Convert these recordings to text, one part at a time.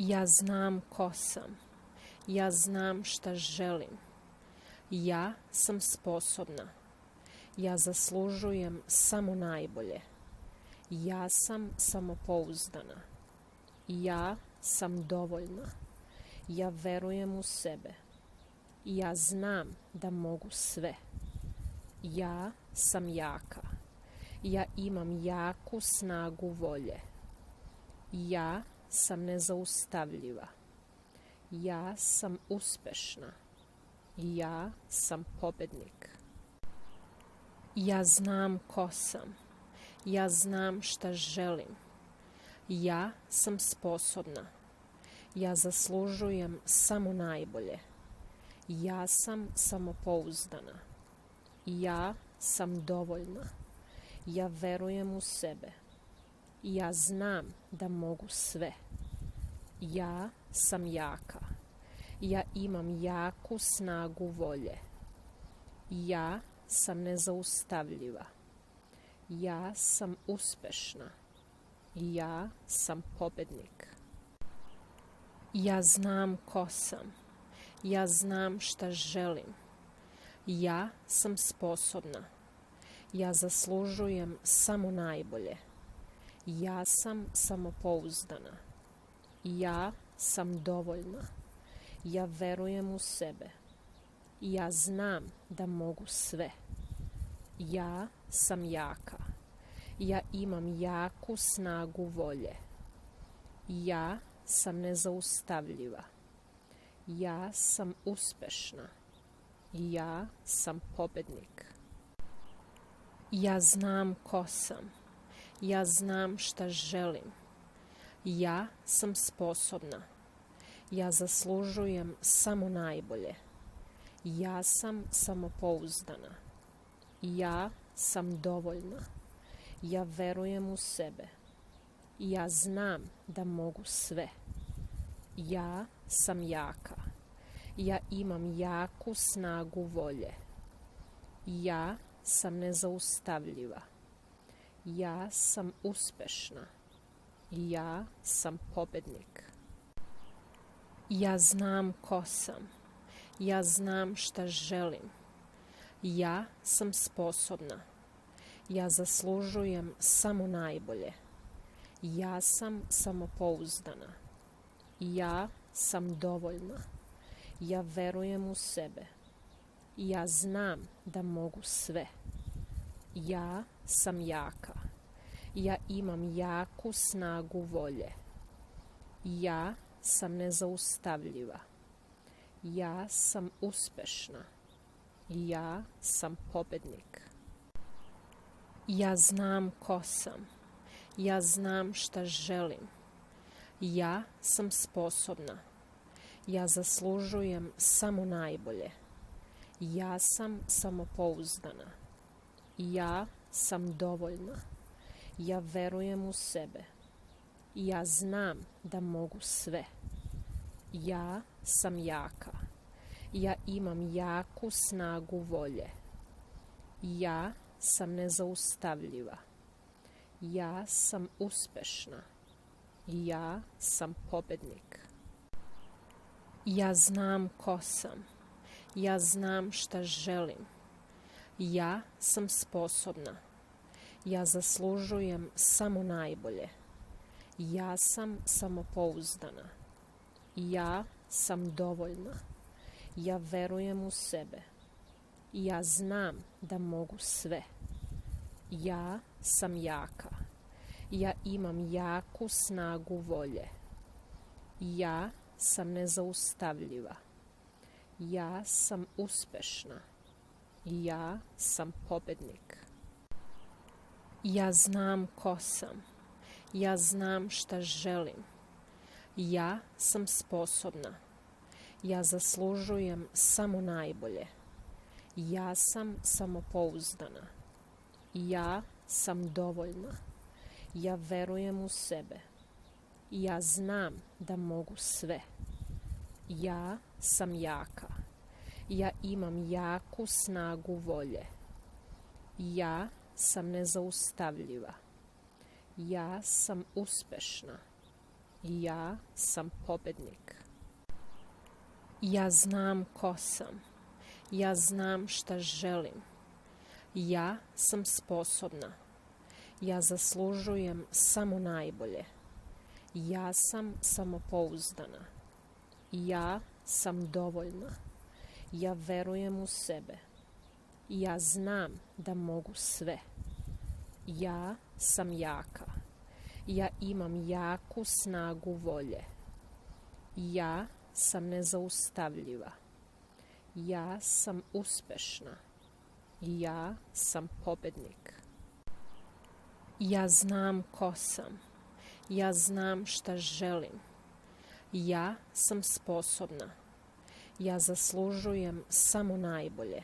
Ja znam ko sam. Ja znam šta želim. Ja sam sposobna. Ja zaslužujem samo najbolje. Ja sam samopouzdana. Ja sam dovoljna. Ja verujem u sebe. Ja znam da mogu sve. Ja sam jaka. Ja imam jaku snagu volje. Ja sam nezaustavljiva. Ja sam uspešna. Ja sam pobednik. Ja znam ko sam. Ja znam šta želim. Ja sam sposobna. Ja zaslužujem samo najbolje. Ja sam samopouzdana. Ja sam dovoljna. Ja verujem u sebe. Ja znam da mogu sve. Ja sam jaka. Ja imam jaku snagu volje. Ja sam nezaustavljiva. Ja sam uspešna. Ja sam pobednik. Ja znam ko sam. Ja znam šta želim. Ja sam sposobna. Ja zaslužujem samo najbolje. Ja sam samopouzdana. Ja sam dovoljna. Ja verujem u sebe. Ja znam da mogu sve. Ja sam jaka. Ja imam jaku snagu volje. Ja sam nezaustavljiva. Ja sam uspešna. Ja sam pobednik. Ja znam ko sam. Ja znam šta želim. Ja sam sposobna. Ja zaslužujem samo najbolje. Ja sam samopouzdana. Ja sam dovoljna. Ja verujem u sebe. Ja znam da mogu sve. Ja sam jaka. Ja imam jaku snagu volje. Ja sam nezaustavljiva. Ja sam uspešna. Ja sam pobednik. Ja znam ko sam. Ja znam šta želim. Ja sam sposobna. Ja zaslužujem samo najbolje. Ja sam samopouzdana. Ja sam dovoljna. Ja verujem u sebe. Ja znam da mogu sve. Ja sam jaka. Ja imam jaku snagu volje. Ja sam nezaustavljiva. Ja sam uspešna. Ja sam pobednik. Ja znam ko sam. Ja znam šta želim. Ja sam sposobna. Ja zaslužujem samo najbolje. Ja sam samopouzdana. Ja sam dovoljna. Ja verujem u sebe. Ja znam da mogu sve. Ja sam jaka. Ja imam jaku snagu volje. Ja sam nezaustavljiva. Ja sam uspešna. Ja sam pobednik. Ja znam ko sam. Ja znam šta želim. Ja sam sposobna. Ja zaslužujem samo najbolje. Ja sam samopouzdana. Ja sam dovoljna. Ja verujem u sebe. Ja znam da mogu sve. Ja sam jaka. Ja imam jaku snagu volje. Ja sam nezaustavljiva. Ja sam uspešna. Ja sam pobednik. Ja znam ko sam. Ja znam šta želim. Ja sam sposobna. Ja zaslužujem samo najbolje. Ja sam samopouzdana. Ja sam dovoljna. Ja verujem u sebe. Ja znam da mogu sve. Ja sam jaka. Ja imam jaku snagu volje. Ja sam nezaustavljiva. Ja sam uspešna. Ja sam pobednik. Ja znam ko sam. Ja znam šta želim. Ja sam sposobna. Ja zaslužujem samo najbolje. Ja sam samopouzdana. Ja sam dovoljna. Ja verujem u sebe. Ja znam da mogu sve. Ja sam jaka. Ja imam jaku snagu volje. Ja sam nezaustavljiva. Ja sam uspešna. Ja sam pobednik. Ja znam ko sam. Ja znam šta želim. Ja sam sposobna. Ja zaslužujem samo najbolje.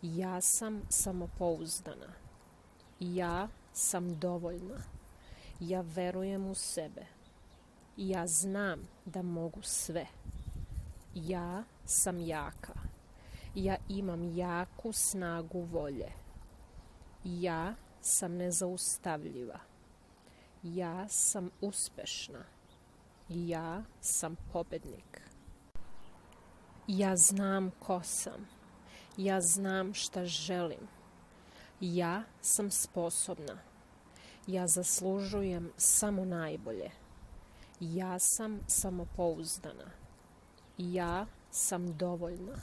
Ja sam samopouzdana. Ja sam dovoljna. Ja verujem u sebe. Ja znam da mogu sve. Ja sam jaka. Ja imam jaku snagu volje. Ja sam nezaustavljiva. Ja sam uspešna. Ja sam pobednik. Ja znam ko sam. Ja znam šta želim. Ja sam sposobna. Ja zaslužujem samo najbolje. Ja sam samopouzdana. Ja sam dovoljna.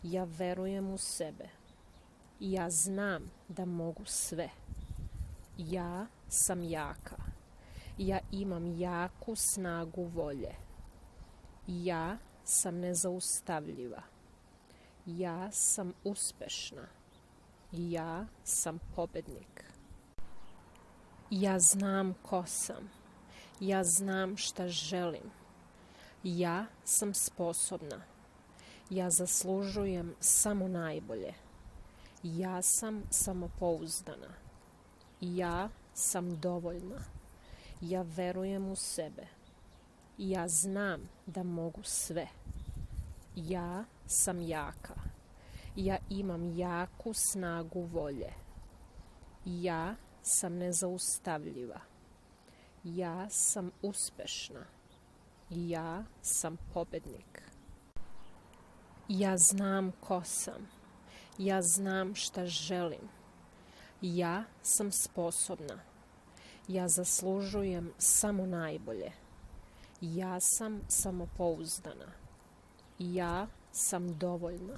Ja verujem u sebe. Ja znam da mogu sve. Ja sam jaka. Ja imam jaku snagu volje. Ja sam nezaustavljiva. Ja sam uspešna. Ja sam pobednik. Ja znam ko sam. Ja znam šta želim. Ja sam sposobna. Ja zaslužujem samo najbolje. Ja sam samopouzdana. Ja sam dovoljna. Ja verujem u sebe. Ja znam da mogu sve. Ja sam jaka. Ja imam jaku snagu volje. Ja sam nezaustavljiva. Ja sam uspešna. Ja sam pobednik. Ja znam ko sam. Ja znam šta želim. Ja sam sposobna. Ja zaslužujem samo najbolje. Ja sam samopouzdana. Ja sam dovoljna.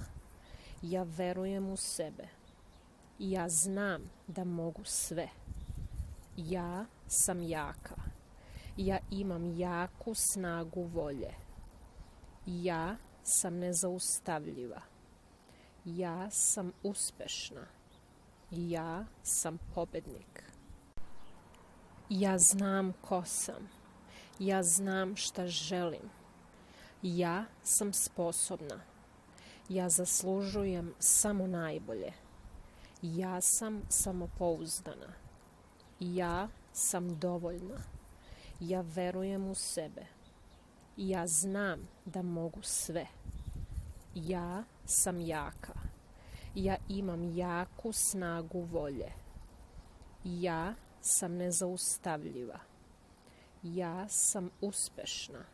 Ja verujem u sebe. Ja znam da mogu sve. Ja sam jaka. Ja imam jaku snagu volje. Ja sam nezaustavljiva. Ja sam uspešna. Ja sam pobednik. Ja znam ko sam. Ja znam šta želim. Ja sam sposobna. Ja zaslužujem samo najbolje. Ja sam samopouzdana. Ja sam dovoljna. Ja verujem u sebe. Ja znam da mogu sve. Ja sam jaka. Ja imam jaku snagu volje. Ja sam nezaustavljiva. Ja sam uspešna.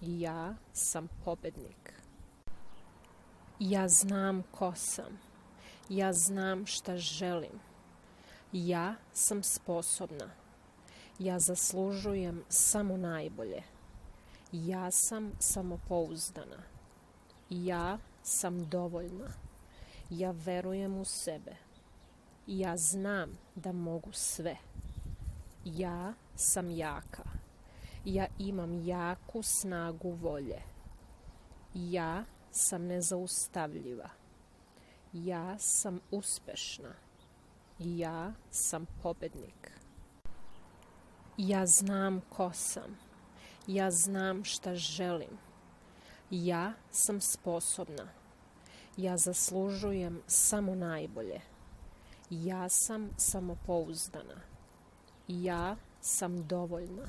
Ja sam pobednik. Ja znam ko sam. Ja znam šta želim. Ja sam sposobna. Ja zaslužujem samo najbolje. Ja sam samopouzdana. Ja sam dovoljna. Ja verujem u sebe. Ja znam da mogu sve. Ja sam jaka. Ja imam jaku snagu volje. Ja sam nezaustavljiva. Ja sam uspešna. Ja sam pobednik. Ja znam ko sam. Ja znam šta želim. Ja sam sposobna. Ja zaslužujem samo najbolje. Ja sam samopouzdana. Ja sam dovoljna.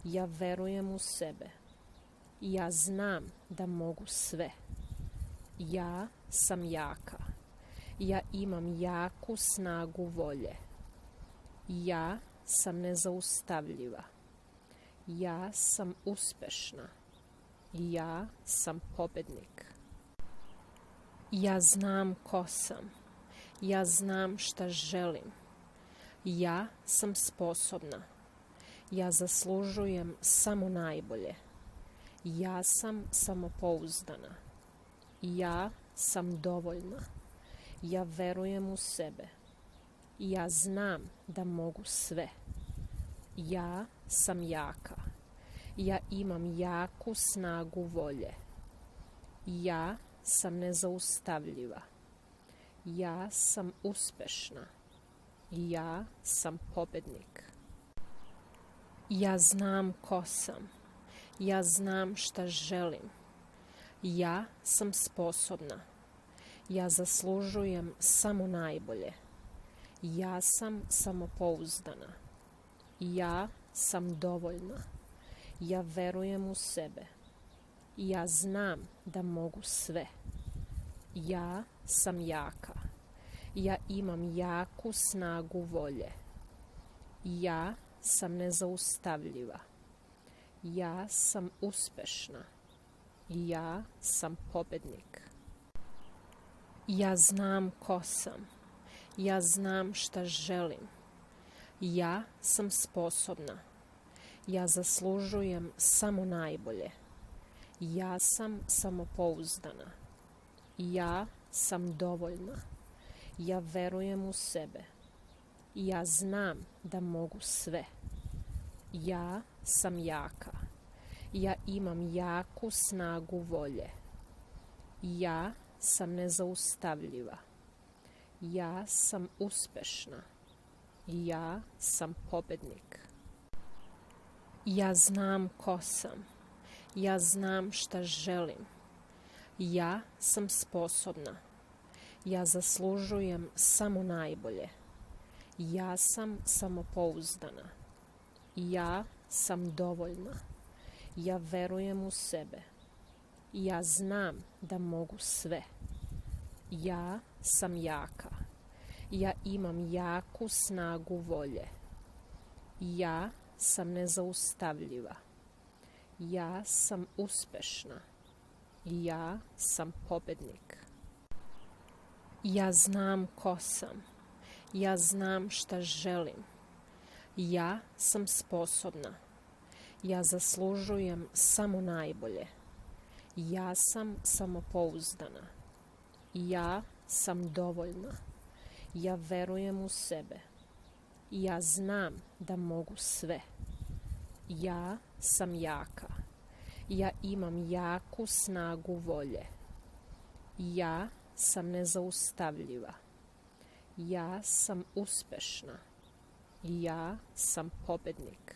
Ja verujem u sebe. Ja znam da mogu sve. Ja sam jaka. Ja imam jaku snagu volje. Ja sam nezaustavljiva. Ja sam uspešna. Ja sam pobednik. Ja znam ko sam. Ja znam šta želim. Ja sam sposobna. Ja zaslužujem samo najbolje. Ja sam samopouzdana. Ja sam dovoljna. Ja verujem u sebe. Ja znam da mogu sve. Ja sam jaka. Ja imam jaku snagu volje. Ja sam nezaustavljiva. Ja sam uspešna. Ja sam pobednik. Ja znam ko sam. Ja znam šta želim. Ja sam sposobna. Ja zaslužujem samo najbolje. Ja sam samopouzdana. Ja sam dovoljna. Ja verujem u sebe. Ja znam da mogu sve. Ja sam jaka. Ja imam jaku snagu volje. Ja sam nezaustavljiva. Ja sam uspešna. Ja sam pobednik. Ja znam ko sam. Ja znam šta želim. Ja sam sposobna. Ja zaslužujem samo najbolje. Ja sam samopouzdana. Ja sam dovoljna. Ja verujem u sebe. Ja znam da mogu sve. Ja sam jaka. Ja imam jaku snagu volje. Ja sam nezaustavljiva. Ja sam uspešna. Ja sam pobednik. Ja znam ko sam. Ja znam šta želim. Ja sam sposobna. Ja zaslužujem samo najbolje. Ja sam samopouzdana. Ja sam dovoljna. Ja verujem u sebe. Ja znam da mogu sve. Ja sam jaka. Ja imam jaku snagu volje. Ja sam nezaustavljiva. Ja sam uspešna. Ja sam pobednik. Ja znam ko sam. Ja znam šta želim. Ja sam sposobna. Ja zaslužujem samo najbolje. Ja sam samopouzdana. Ja sam dovoljna. Ja verujem u sebe. Ja znam da mogu sve. Ja sam jaka. Ja imam jaku snagu volje. Ja sam nezaustavljiva. Ja sam uspešna. Ja sam pobednik.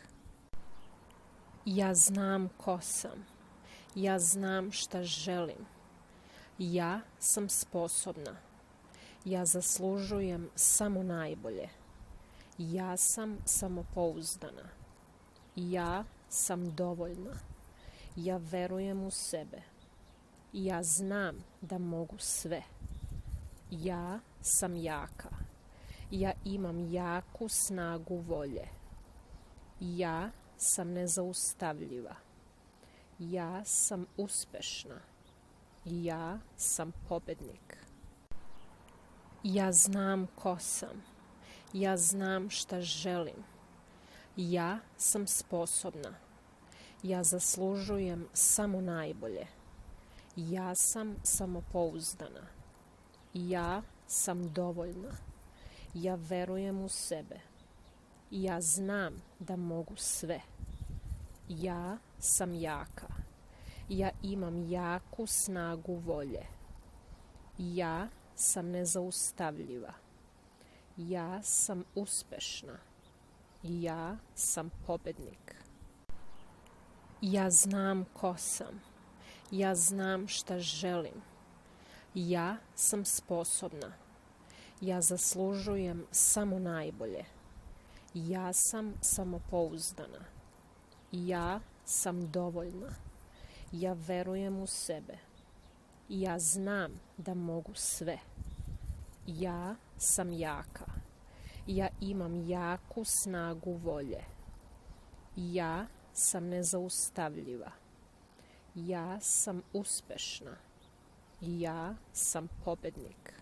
Ja znam ko sam. Ja znam šta želim. Ja sam sposobna. Ja zaslužujem samo najbolje. Ja sam samopouzdana. Ja sam dovoljna. Ja verujem u sebe. Ja znam da mogu sve. Ja sam jaka. Ja imam jaku snagu volje. Ja sam nezaustavljiva. Ja sam uspešna. Ja sam pobednik. Ja znam ko sam. Ja znam šta želim. Ja sam sposobna. Ja zaslužujem samo najbolje. Ja sam samopouzdana. Ja sam dovoljna. Ja verujem u sebe. Ja znam da mogu sve. Ja sam jaka. Ja imam jaku snagu volje. Ja sam nezaustavljiva. Ja sam uspešna. Ja sam pobednik. Ja znam ko sam. Ja znam šta želim. Ja sam sposobna. Ja zaslužujem samo najbolje. Ja sam samopouzdana. Ja sam dovoljna. Ja verujem u sebe. Ja znam da mogu sve. Ja sam jaka. Ja imam jaku snagu volje. Ja sam nezaustavljiva. Ja sam uspešna. Ja sam pobednik.